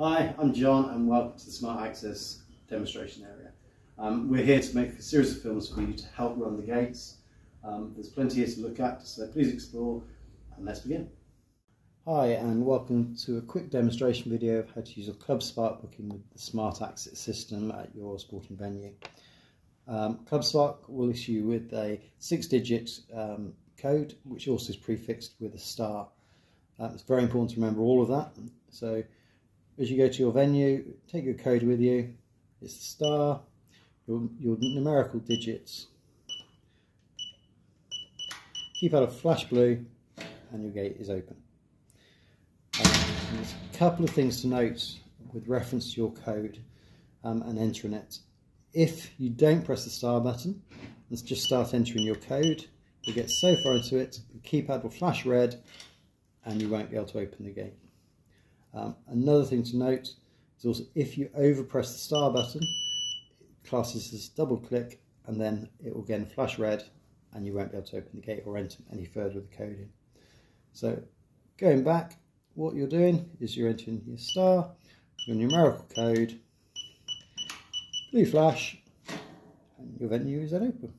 Hi, I'm John and welcome to the Smart Access demonstration area. We're here to make a series of films for you to help run the gates. There's plenty here to look at, so please explore and let's begin. Hi and welcome to a quick demonstration video of how to use a Club Spark booking with the Smart Access system at your sporting venue. Club Spark will issue you with a 6-digit code which also is prefixed with a star. It's very important to remember all of that. So as you go to your venue, take your code with you. It's the star, your numerical digits. Keep out of flash blue and your gate is open. There's a couple of things to note with reference to your code and entering it. If you don't press the star button and just start entering your code, you'll get so far into it, the keypad will flash red and you won't be able to open the gate. Another thing to note is also if you overpress the star button, it classes as double click and then it will again flash red and you won't be able to open the gate or enter any further with the code in. So going back, what you're doing is you're entering your star, your numerical code, blue flash, and your venue is then open.